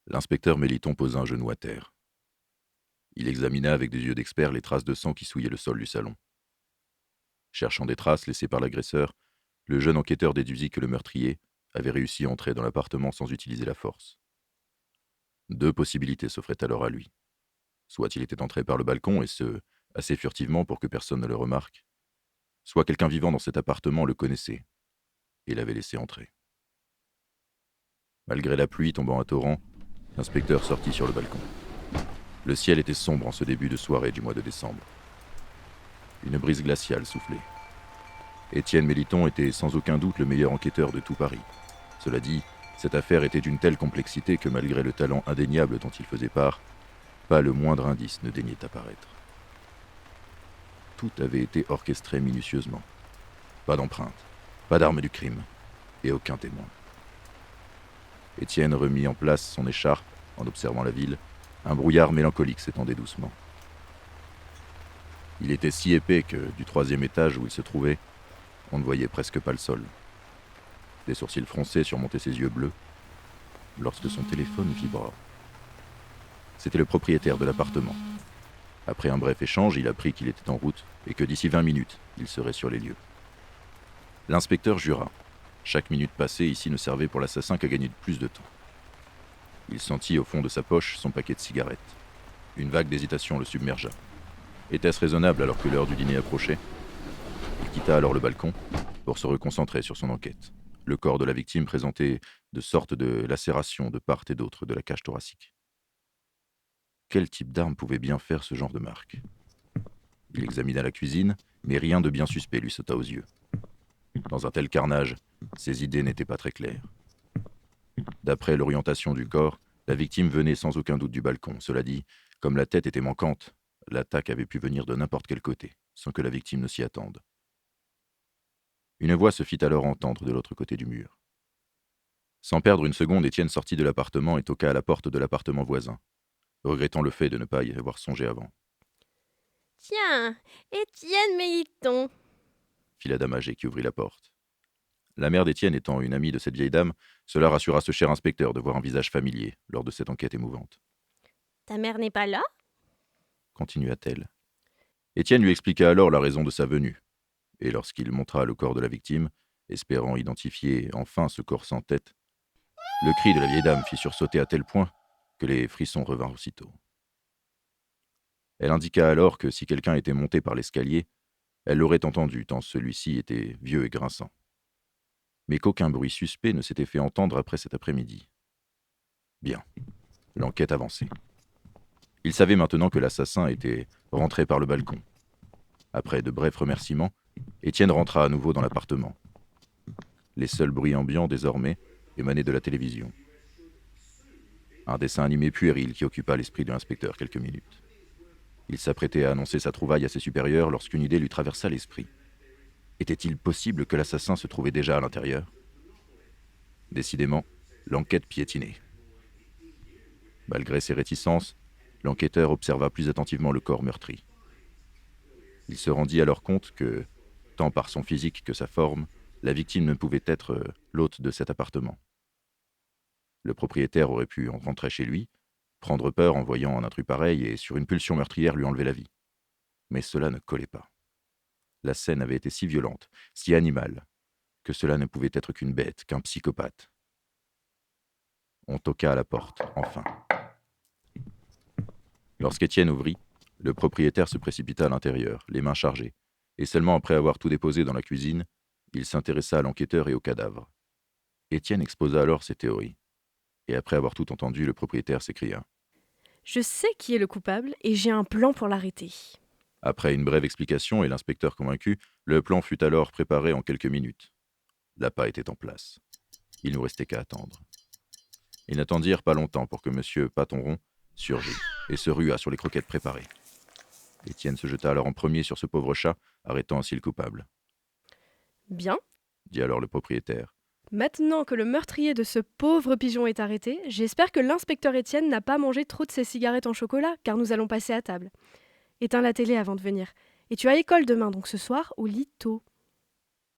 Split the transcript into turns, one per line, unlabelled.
L'inspecteur Méliton posa un genou à terre. Il examina avec des yeux d'expert les traces de sang qui souillaient le sol du salon. Cherchant des traces laissées par l'agresseur, le jeune enquêteur déduisit que le meurtrier avait réussi à entrer dans l'appartement sans utiliser la force. Deux possibilités s'offraient alors à lui. Soit il était entré par le balcon, et ce, assez furtivement pour que personne ne le remarque, soit quelqu'un vivant dans cet appartement le connaissait et l'avait laissé entrer. Malgré la pluie tombant à torrent, l'inspecteur sortit sur le balcon. Le ciel était sombre en ce début de soirée du mois de décembre. Une brise glaciale soufflait. Étienne Méliton était sans aucun doute le meilleur enquêteur de tout Paris. Cela dit, cette affaire était d'une telle complexité que malgré le talent indéniable dont il faisait part, pas le moindre indice ne daignait apparaître. Tout avait été orchestré minutieusement. Pas d'empreinte, pas d'arme du crime, et aucun témoin. Étienne remit en place son écharpe en observant la ville. Un brouillard mélancolique s'étendait doucement. Il était si épais que, du 3e étage où il se trouvait, on ne voyait presque pas le sol. Des sourcils froncés surmontaient ses yeux bleus, lorsque son téléphone vibra. C'était le propriétaire de l'appartement. Après un bref échange, il apprit qu'il était en route et que d'ici 20 minutes, il serait sur les lieux. L'inspecteur jura. Chaque minute passée ici ne servait pour l'assassin qu'à gagner de plus de temps. Il sentit au fond de sa poche son paquet de cigarettes. Une vague d'hésitation le submergea. Était-ce raisonnable alors que l'heure du dîner approchait ? Il quitta alors le balcon pour se reconcentrer sur son enquête. Le corps de la victime présentait de sortes de lacérations de part et d'autre de la cage thoracique. Quel type d'arme pouvait bien faire ce genre de marque ? Il examina la cuisine, mais rien de bien suspect lui sauta aux yeux. Dans un tel carnage, ses idées n'étaient pas très claires. D'après l'orientation du corps, la victime venait sans aucun doute du balcon. Cela dit, comme la tête était manquante, l'attaque avait pu venir de n'importe quel côté, sans que la victime ne s'y attende. Une voix se fit alors entendre de l'autre côté du mur. Sans perdre une seconde, Étienne sortit de l'appartement et toqua à la porte de l'appartement voisin, regrettant le fait de ne pas y avoir songé avant.
« Tiens, Étienne Méliton !»
Fit la dame âgée qui ouvrit la porte. La mère d'Étienne étant une amie de cette vieille dame, cela rassura ce cher inspecteur de voir un visage familier lors de cette enquête émouvante.
« Ta mère n'est pas là ?»
Continua-t-elle. Étienne lui expliqua alors la raison de sa venue, et lorsqu'il montra le corps de la victime, espérant identifier enfin ce corps sans tête, le cri de la vieille dame fit sursauter à tel point que les frissons revinrent aussitôt. Elle indiqua alors que si quelqu'un était monté par l'escalier, elle l'aurait entendu tant celui-ci était vieux et grinçant. Mais qu'aucun bruit suspect ne s'était fait entendre après cet après-midi. Bien, l'enquête avançait. Il savait maintenant que l'assassin était rentré par le balcon. Après de brefs remerciements, Étienne rentra à nouveau dans l'appartement. Les seuls bruits ambiants, désormais, émanaient de la télévision. Un dessin animé puéril qui occupa l'esprit de l'inspecteur quelques minutes. Il s'apprêtait à annoncer sa trouvaille à ses supérieurs lorsqu'une idée lui traversa l'esprit. Était-il possible que l'assassin se trouvait déjà à l'intérieur ? Décidément, l'enquête piétinait. Malgré ses réticences, l'enquêteur observa plus attentivement le corps meurtri. Il se rendit alors compte que, tant par son physique que sa forme, la victime ne pouvait être l'hôte de cet appartement. Le propriétaire aurait pu en rentrer chez lui, prendre peur en voyant un intrus pareil et, sur une pulsion meurtrière, lui enlever la vie. Mais cela ne collait pas. La scène avait été si violente, si animale, que cela ne pouvait être qu'une bête, qu'un psychopathe. On toqua à la porte, enfin. Lorsqu'Étienne ouvrit, le propriétaire se précipita à l'intérieur, les mains chargées, et seulement après avoir tout déposé dans la cuisine, il s'intéressa à l'enquêteur et au cadavre. Étienne exposa alors ses théories. Et après avoir tout entendu, le propriétaire s'écria.
« Je sais qui est le coupable et j'ai un plan pour l'arrêter. »
Après une brève explication et l'inspecteur convaincu, le plan fut alors préparé en quelques minutes. L'appât était en place. Il ne nous restait qu'à attendre. Ils n'attendirent pas longtemps pour que M. Patonron surgît et se rua sur les croquettes préparées. Étienne se jeta alors en premier sur ce pauvre chat, arrêtant ainsi le coupable.
« Bien. »
dit alors le propriétaire.
« Maintenant que le meurtrier de ce pauvre pigeon est arrêté, j'espère que l'inspecteur Étienne n'a pas mangé trop de ses cigarettes en chocolat, car nous allons passer à table. Éteins la télé avant de venir. Et tu as école demain, donc ce soir, au lit tôt. »